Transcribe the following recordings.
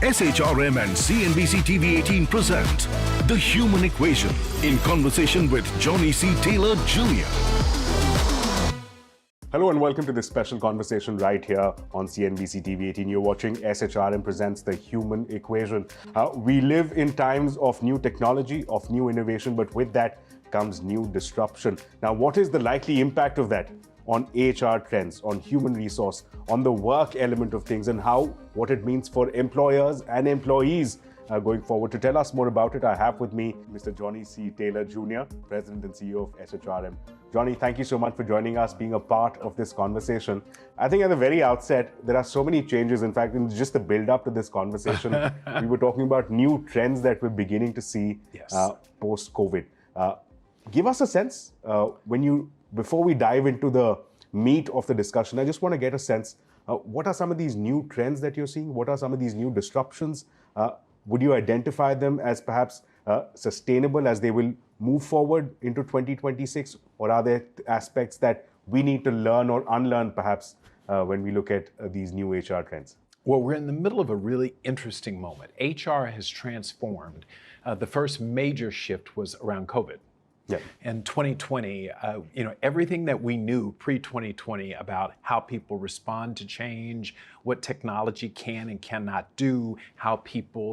SHRM and CNBC TV18 present The Human Equation in conversation with Johnny C. Taylor Jr. Hello and welcome to this special conversation right here on CNBC TV18. You're watching SHRM presents The Human Equation. We live in times of new technology, of new innovation, but with that comes new disruption. Now, what is the likely impact of that on HR trends, on human resource, on the work element of things, and what it means for employers and employees going forward? To tell us more about it, I have with me Mr. Johnny C. Taylor Jr., President and CEO of SHRM. Johnny, thank you so much for joining us, being a part of this conversation. I think at the very outset, there are so many changes. In fact, in just the build-up to this conversation, we were talking about new trends that we're beginning to see post-COVID. Give us a sense, before we dive into the meat of the discussion, I just want to get a sense, what are some of these new trends that you're seeing? What are some of these new disruptions? Would you identify them as perhaps sustainable as they will move forward into 2026? Or are there aspects that we need to learn or unlearn perhaps when we look at these new HR trends? Well, we're in the middle of a really interesting moment. HR has transformed. The first major shift was around COVID. Yeah. In 2020, everything that we knew pre-2020 about how people respond to change, what technology can and cannot do, how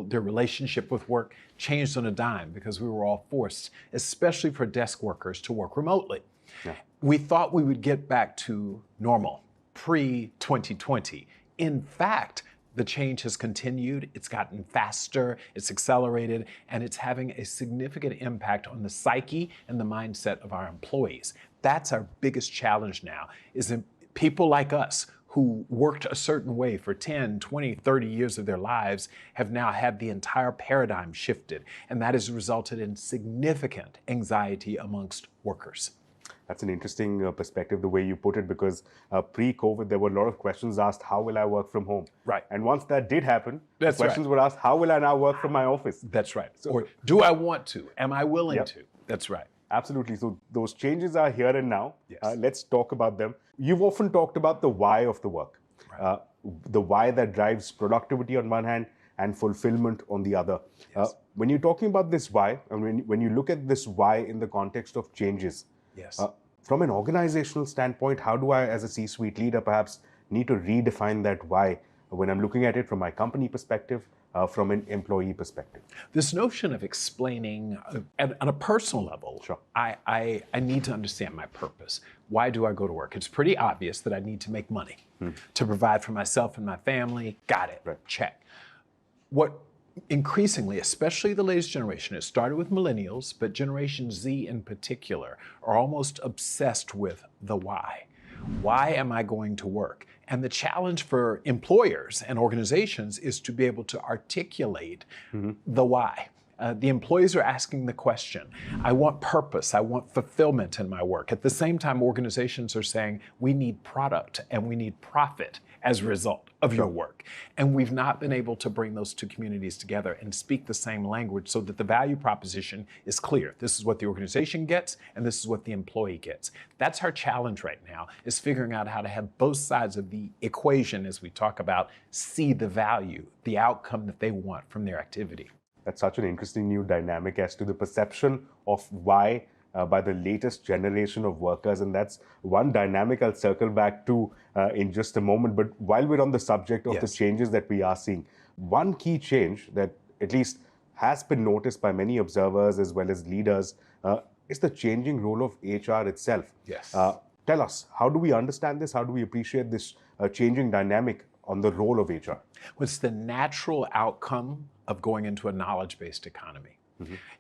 their relationship with work changed on a dime because we were all forced, especially for desk workers, to work remotely. Yeah. We thought we would get back to normal pre-2020. In fact, the change has continued, it's gotten faster, it's accelerated, and it's having a significant impact on the psyche and the mindset of our employees. That's our biggest challenge now, is that people like us who worked a certain way for 10, 20, 30 years of their lives have now had the entire paradigm shifted, and that has resulted in significant anxiety amongst workers. That's an interesting perspective, the way you put it, because pre-COVID, there were a lot of questions asked, how will I work from home? Right. And once that did happen, the questions were asked, how will I now work from my office? That's right. Or do I want to? Am I willing to? That's right. Absolutely. So those changes are here and now. Yes. Let's talk about them. You've often talked about the why of the work, right. The why that drives productivity on one hand and fulfillment on the other. Yes. When you're talking about this why, and when you look at this why in the context of changes, yes. From an organizational standpoint, how do I, as a C-suite leader, perhaps need to redefine that why when I'm looking at it from my company perspective, from an employee perspective? This notion of explaining on a personal level, sure. I need to understand my purpose. Why do I go to work? It's pretty obvious that I need to make money to provide for myself and my family. Got it. Right. Check. What increasingly, especially the latest generation, it started with millennials, but Generation Z in particular, are almost obsessed with the why. Why am I going to work? And the challenge for employers and organizations is to be able to articulate the why. The employees are asking the question, I want purpose, I want fulfillment in my work. At the same time, organizations are saying, we need product and we need profit as a result of your work. And we've not been able to bring those two communities together and speak the same language so that the value proposition is clear. This is what the organization gets, and this is what the employee gets. That's our challenge right now, is figuring out how to have both sides of the equation, as we talk about, see the value, the outcome that they want from their activity. That's such an interesting new dynamic as to the perception of why by the latest generation of workers. And that's one dynamic I'll circle back to in just a moment. But while we're on the subject of the changes that we are seeing, one key change that at least has been noticed by many observers as well as leaders is the changing role of HR itself. Yes. Tell us, how do we understand this? How do we appreciate this changing dynamic on the role of HR? Well, it's the natural outcome of going into a knowledge-based economy.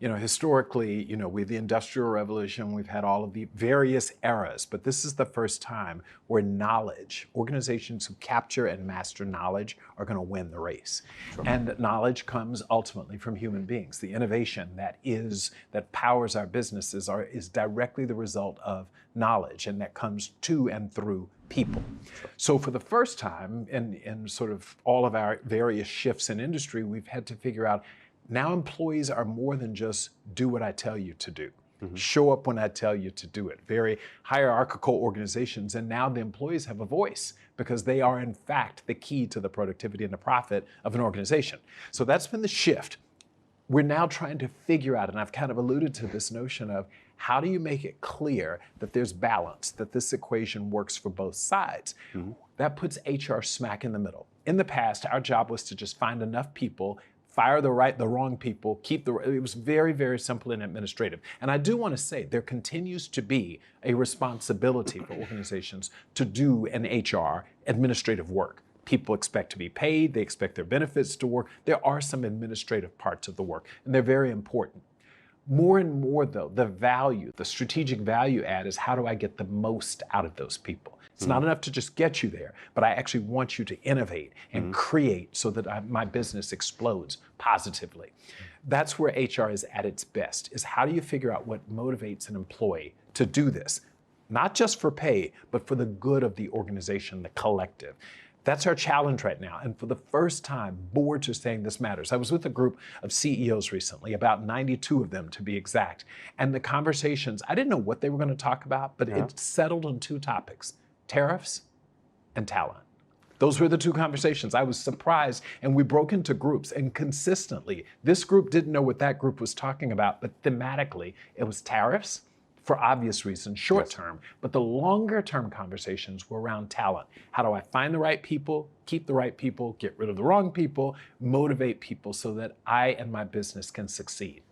Historically, with the Industrial Revolution, we've had all of the various eras, but this is the first time where knowledge, organizations who capture and master knowledge are going to win the race. Sure. And knowledge comes ultimately from human beings. The innovation that powers our businesses is directly the result of knowledge, and that comes to and through people. Sure. So for the first time in sort of all of our various shifts in industry, we've had to figure out now employees are more than just do what I tell you to do. Show up when I tell you to do it. Very hierarchical organizations, and now the employees have a voice because they are in fact the key to the productivity and the profit of an organization. So that's been the shift. We're now trying to figure out, and I've kind of alluded to this notion of how do you make it clear that there's balance, that this equation works for both sides? That puts HR smack in the middle. In the past, our job was to just find enough people, fire the wrong people, it was very, very simple and administrative. And I do want to say there continues to be a responsibility for organizations to do an HR administrative work. People expect to be paid, they expect their benefits to work. There are some administrative parts of the work, and they're very important. More and more, though, the strategic value add is how do I get the most out of those people? It's not enough to just get you there, but I actually want you to innovate and create so that my business explodes positively. That's where HR is at its best, is how do you figure out what motivates an employee to do this? Not just for pay, but for the good of the organization, the collective. That's our challenge right now. And for the first time, boards are saying this matters. I was with a group of CEOs recently, about 92 of them to be exact. And the conversations, I didn't know what they were going to talk about, but it settled on two topics: tariffs and talent. Those were the two conversations. I was surprised, and we broke into groups, and consistently, this group didn't know what that group was talking about, but thematically, it was tariffs, for obvious reasons, short term, but the longer term conversations were around talent. How do I find the right people, keep the right people, get rid of the wrong people, motivate people so that I and my business can succeed?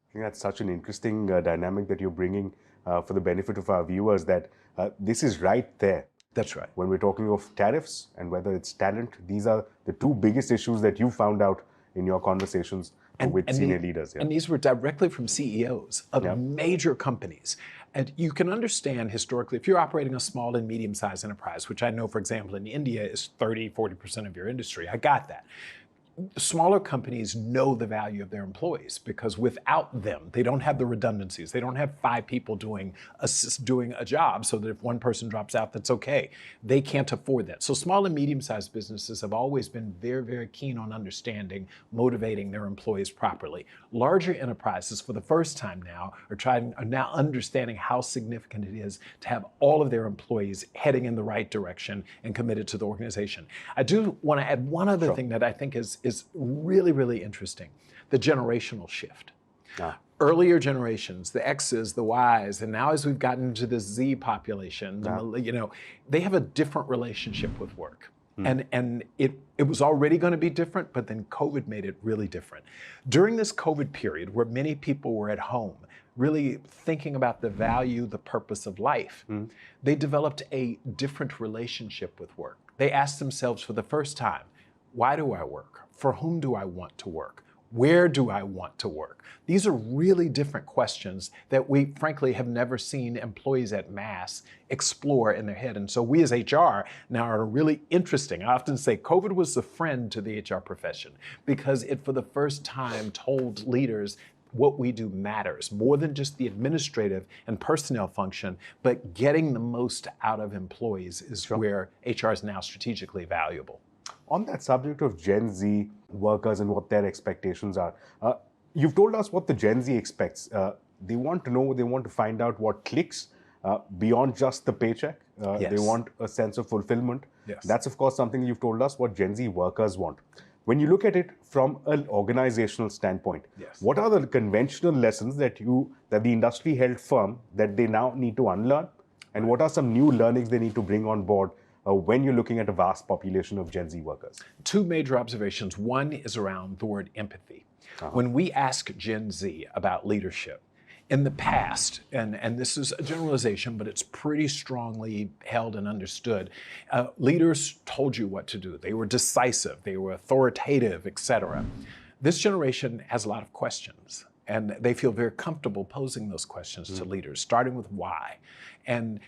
I think that's such an interesting dynamic that you're bringing for the benefit of our viewers, that this is right there. That's right. When we're talking of tariffs and whether it's talent, these are the two biggest issues that you found out in your conversations with senior leaders. And these were directly from CEOs of major companies. And you can understand historically, if you're operating a small and medium-sized enterprise, which I know, for example, in India is 30-40% of your industry, I got that. Smaller companies know the value of their employees because without them, they don't have the redundancies. They don't have 5 people doing a job so that if one person drops out, that's okay. They can't afford that. So small and medium-sized businesses have always been very, very keen on understanding, motivating their employees properly. Larger enterprises, for the first time now, are now understanding how significant it is to have all of their employees heading in the right direction and committed to the organization. I do want to add one other thing that I think is really, really interesting: the generational shift. Earlier generations, the X's, the Y's, and now as we've gotten into the Z population, they have a different relationship with work. And it was already going to be different, but then COVID made it really different. During this COVID period, where many people were at home, really thinking about the value, the purpose of life, they developed a different relationship with work. They asked themselves for the first time, why do I work? For whom do I want to work? Where do I want to work? These are really different questions that we, frankly, have never seen employees at mass explore in their head. And so we as HR now are really interesting. I often say COVID was a friend to the HR profession because it, for the first time, told leaders what we do matters, more than just the administrative and personnel function, but getting the most out of employees is where HR is now strategically valuable. On that subject of Gen Z workers and what their expectations are, you've told us what the Gen Z expects. They want to know, they want to find out what clicks beyond just the paycheck. They want a sense of fulfillment. That's, of course, something you've told us what Gen Z workers want. When you look at it from an organizational standpoint, what are the conventional lessons that the industry held firm that they now need to unlearn? And what are some new learnings they need to bring on board when you're looking at a vast population of Gen Z workers? Two major observations. One is around the word empathy. When we ask Gen Z about leadership, in the past, and this is a generalization, but it's pretty strongly held and understood, leaders told you what to do. They were decisive, they were authoritative, etc. This generation has a lot of questions, and they feel very comfortable posing those questions to leaders, starting with why, and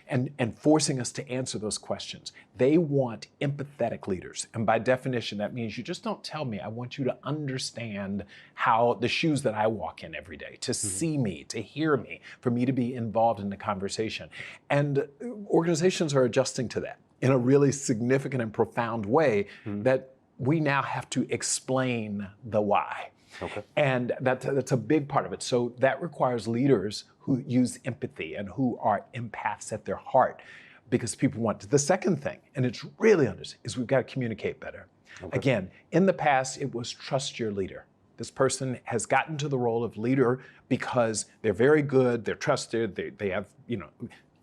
forcing us to answer those questions. They want empathetic leaders. And by definition, that means you just don't tell me. I want you to understand how the shoes that I walk in every day, to see me, to hear me, for me to be involved in the conversation. And organizations are adjusting to that in a really significant and profound way that we now have to explain the why. Okay. And that's a big part of it. So that requires leaders who use empathy and who are empaths at their heart, because people want to. The second thing, and it's really understood, is we've got to communicate better. Okay. Again, in the past, it was trust your leader. This person has gotten to the role of leader because they're very good, they're trusted, they have,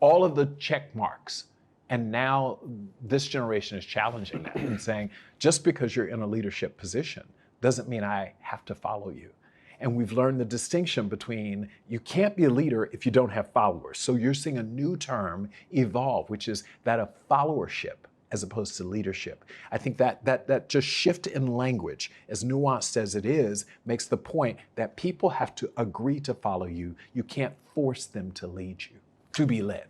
all of the check marks. And now this generation is challenging that and saying, just because you're in a leadership position doesn't mean I have to follow you. And we've learned the distinction between you can't be a leader if you don't have followers. So you're seeing a new term evolve, which is that of followership as opposed to leadership. I think that just shift in language, as nuanced as it is, makes the point that people have to agree to follow you. You can't force them to lead you, to be led.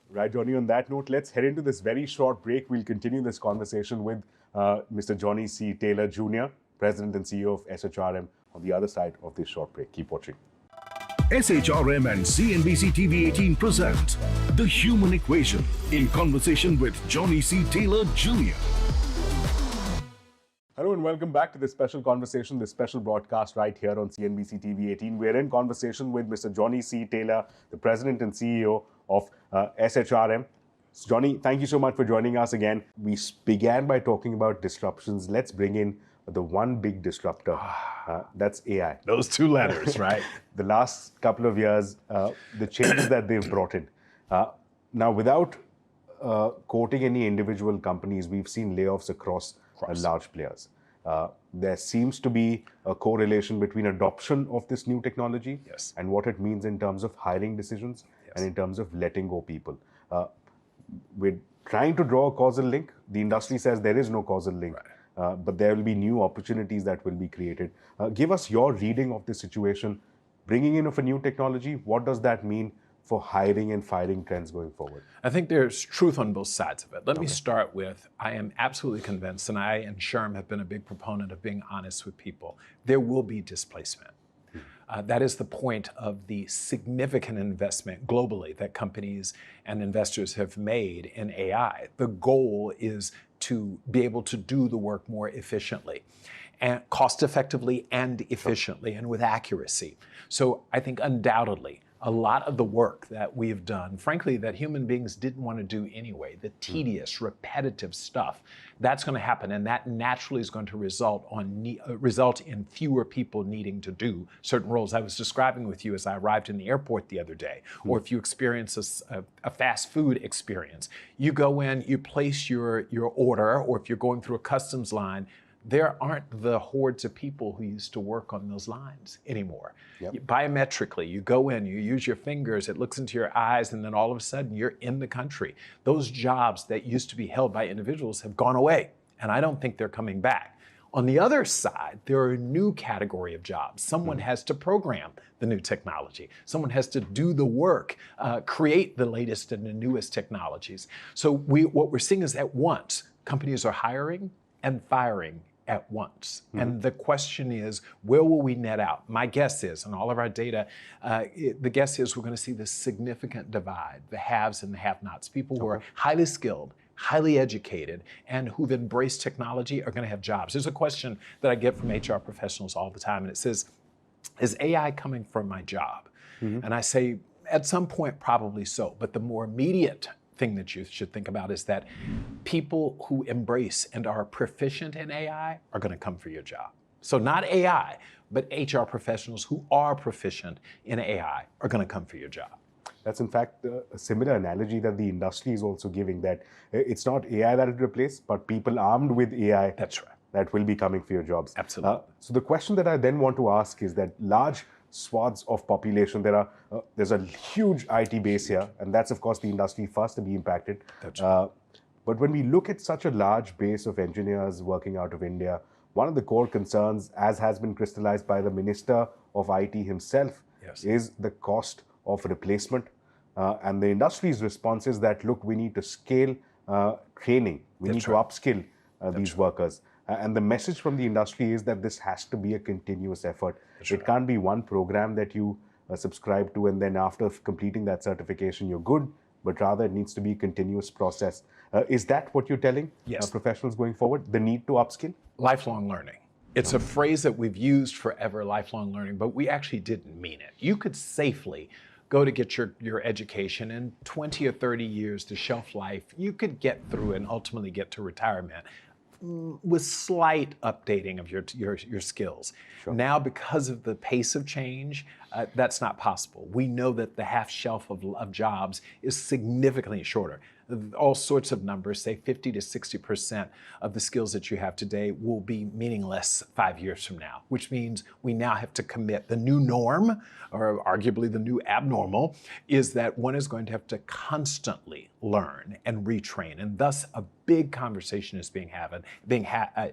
Right, Johnny, on that note, let's head into this very short break. We'll continue this conversation with Mr. Johnny C. Taylor Jr., President and CEO of SHRM, on the other side of this short break. Keep watching. SHRM and CNBC TV18 present The Human Equation in conversation with Johnny C. Taylor Jr. Hello and welcome back to this special conversation, this special broadcast right here on CNBC TV18. We're in conversation with Mr. Johnny C. Taylor, the President and CEO of SHRM. Johnny, thank you so much for joining us again. We began by talking about disruptions. Let's bring in the one big disruptor, that's AI. Those two letters, right? The last couple of years, the changes that they've brought in. Now, without quoting any individual companies, we've seen layoffs across large players. There seems to be a correlation between adoption of this new technology and what it means in terms of hiring decisions and in terms of letting go people. We're trying to draw a causal link. The industry says there is no causal link. Right. But there will be new opportunities that will be created. Give us your reading of the situation. Bringing in of a new technology, what does that mean for hiring and firing trends going forward? I think there's truth on both sides of it. Let me start with, I am absolutely convinced, and I and SHRM have been a big proponent of being honest with people, there will be displacement. That is the point of the significant investment globally that companies and investors have made in AI. The goal is to be able to do the work more efficiently, and cost effectively and efficiently and with accuracy. So I think undoubtedly a lot of the work that we've done, frankly, that human beings didn't want to do anyway, the tedious, repetitive stuff, that's going to happen, and that naturally is going to result in fewer people needing to do certain roles. I was describing with you as I arrived in the airport the other day, or if you experience a fast food experience, you go in, you place your order, or if you're going through a customs line, there aren't the hordes of people who used to work on those lines anymore. Biometrically, you go in, you use your fingers, it looks into your eyes, and then all of a sudden you're in the country. Those jobs that used to be held by individuals have gone away, and I don't think they're coming back. On the other side, there are a new category of jobs. Someone has to program the new technology. Someone has to do the work, create the latest and the newest technologies. So what we're seeing is at once, companies are hiring and firing at once. And the question is, where will we net out? My guess is, and all of our data, the guess is we're going to see this significant divide, the haves and the have-nots. People who are highly skilled, highly educated, and who've embraced technology are going to have jobs. There's a question that I get from HR professionals all the time, and it says, is AI coming from my job? And I say, at some point, probably so. But the more immediate thing that you should think about is that people who embrace and are proficient in AI are going to come for your job. So not AI, but HR professionals who are proficient in AI are going to come for your job. That's in fact a similar analogy that the industry is also giving, that it's not AI that will replace, but people armed with AI that will be coming for your jobs. Absolutely. So the question that I then want to ask is that large swaths of population, there's a huge IT base here, and that's of course the industry first to be impacted. But when we look at such a large base of engineers working out of India, one of the core concerns, as has been crystallized by the Minister of IT himself, is the cost of replacement. And the industry's response is that, look, we need to scale training, we need to upskill these workers. And the message from the industry is that this has to be a continuous effort. It can't be one program that you subscribe to and then after completing that certification you're good, but rather it needs to be a continuous process. Is that what you're telling professionals going forward, the need to upskill? Lifelong learning It's a phrase that we've used forever, lifelong learning, but we actually didn't mean it. You could safely go to get your education, and 20 or 30 years, the shelf life, you could get through and ultimately get to retirement with slight updating of your skills. Sure. Now, because of the pace of change, that's not possible. We know that the half shelf of jobs is significantly shorter. All sorts of numbers say 50 to 60% of the skills that you have today will be meaningless 5 years from now, which means we now have to commit. The new norm, or arguably the new abnormal, is that one is going to have to constantly learn and retrain. And thus, a big conversation is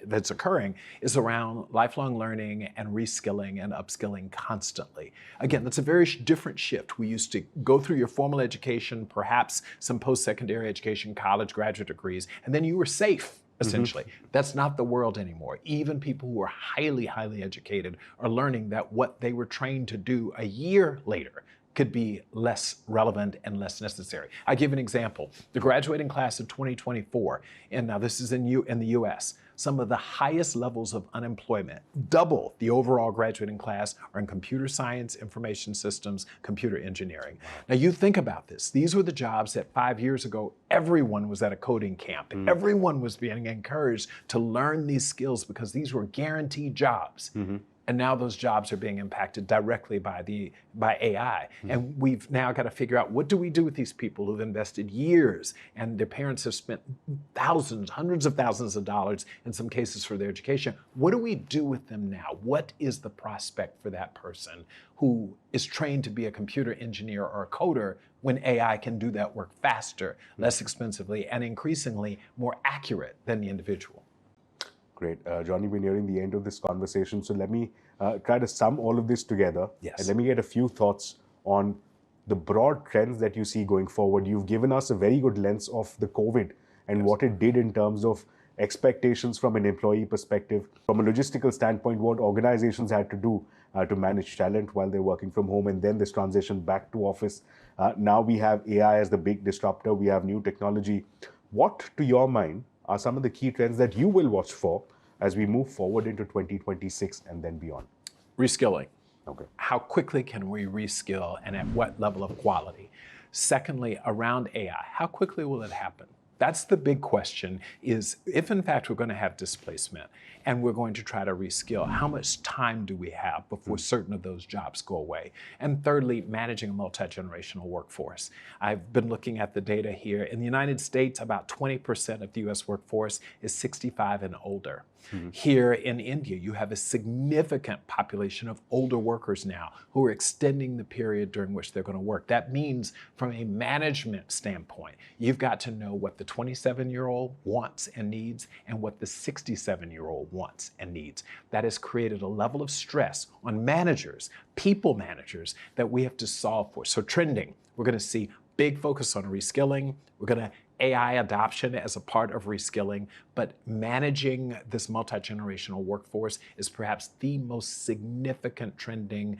that's occurring is around lifelong learning and reskilling and upskilling constantly. Again, that's a very different shift. We used to go through your formal education, perhaps some post-secondary education, college, graduate degrees, and then you were safe, essentially. That's not the world anymore. Even people who are highly, highly educated are learning that what they were trained to do a year later could be less relevant and less necessary. I give an example. The graduating class of 2024, and now this is in the US, some of the highest levels of unemployment, double the overall graduating class, are in computer science, information systems, computer engineering. Now you think about this. These were the jobs that 5 years ago, everyone was at a coding camp. Everyone was being encouraged to learn these skills because these were guaranteed jobs. And now those jobs are being impacted directly by AI. And we've now got to figure out, what do we do with these people who've invested years and their parents have spent thousands, hundreds of thousands of dollars in some cases for their education? What do we do with them now? What is the prospect for that person who is trained to be a computer engineer or a coder when AI can do that work faster, less expensively, and increasingly more accurate than the individual? Great. Johnny, we're nearing the end of this conversation, so let me try to sum all of this together. Yes. And let me get a few thoughts on the broad trends that you see going forward. You've given us a very good lens of the COVID and what it did in terms of expectations from an employee perspective. From a logistical standpoint, what organizations had to do to manage talent while they're working from home, and then this transition back to office. Now we have AI as the big disruptor. We have new technology. What, to your mind, are some of the key trends that you will watch for as we move forward into 2026 and then beyond? Reskilling. Okay. How quickly can we reskill and at what level of quality? Secondly, around AI, how quickly will it happen? That's the big question, is if in fact we're going to have displacement and we're going to try to reskill, how much time do we have before certain of those jobs go away? And thirdly, managing a multi-generational workforce. I've been looking at the data here. In the United States, about 20% of the US workforce is 65 and older. Here in India, you have a significant population of older workers now who are extending the period during which they're going to work. That means from a management standpoint, you've got to know what the 27-year-old wants and needs and what the 67-year-old wants and needs. That has created a level of stress on managers, people managers, that we have to solve for. So trending, we're going to see big focus on reskilling. We're going to AI adoption as a part of reskilling, but managing this multi-generational workforce is perhaps the most significant trending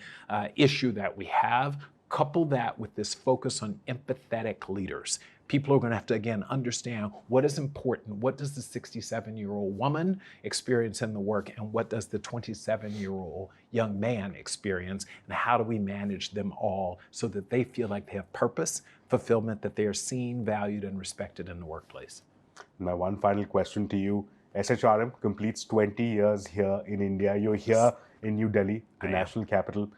issue that we have. Couple that with this focus on empathetic leaders. People are going to have to, again, understand what is important. What does the 67-year-old woman experience in the work, and what does the 27-year-old young man experience, and how do we manage them all so that they feel like they have purpose, fulfillment, that they are seen, valued, and respected in the workplace? My one final question to you. SHRM completes 20 years here in India. You're here in New Delhi, the national capital.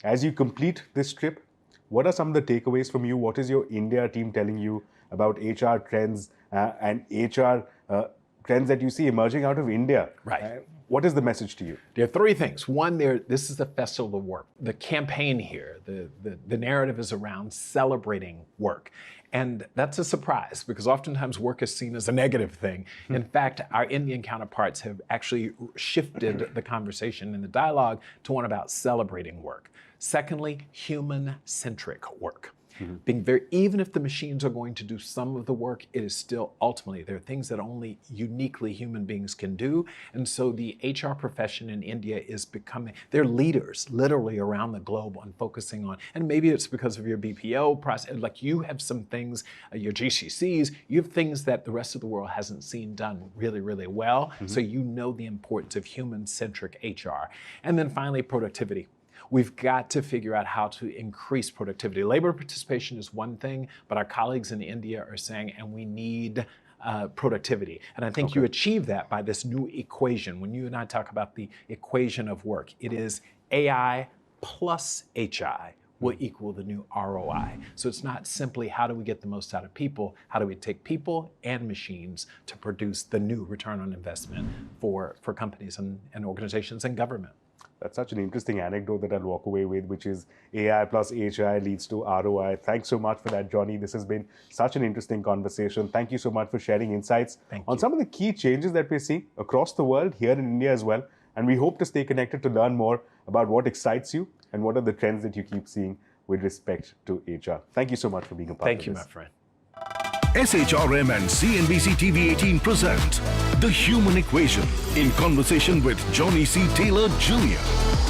As you complete this trip, what are some of the takeaways from you? What is your India team telling you about HR trends and HR trends that you see emerging out of India? Right. What is the message to you? There are three things. One, this is the festival of work. The campaign here, the narrative is around celebrating work. And that's a surprise because oftentimes work is seen as a negative thing. In fact, our Indian counterparts have actually shifted the conversation and the dialogue to one about celebrating work. Secondly, human-centric work. Being even if the machines are going to do some of the work, it is still ultimately, there are things that only uniquely human beings can do. And so the HR profession in India is becoming, they're leaders literally around the globe on focusing on, and maybe it's because of your BPO process, like you have some things, your GCCs, you have things that the rest of the world hasn't seen done really, really well. So you know the importance of human-centric HR. And then finally, productivity. We've got to figure out how to increase productivity. Labor participation is one thing, but our colleagues in India are saying, and we need productivity. And I think you achieve that by this new equation. When you and I talk about the equation of work, it is AI plus HI will equal the new ROI. So it's not simply how do we get the most out of people, how do we take people and machines to produce the new return on investment for companies and organizations and government. That's such an interesting anecdote that I'll walk away with, which is AI plus HI leads to ROI. Thanks so much for that, Johnny. This has been such an interesting conversation. Thank you so much for sharing insights on some of the key changes that we're seeing across the world, here in India as well. And we hope to stay connected to learn more about what excites you and what are the trends that you keep seeing with respect to HR. Thank you so much for being a part of this. Thank you, my friend. SHRM and CNBC TV18 present The Human Equation in conversation with Johnny C. Taylor Jr.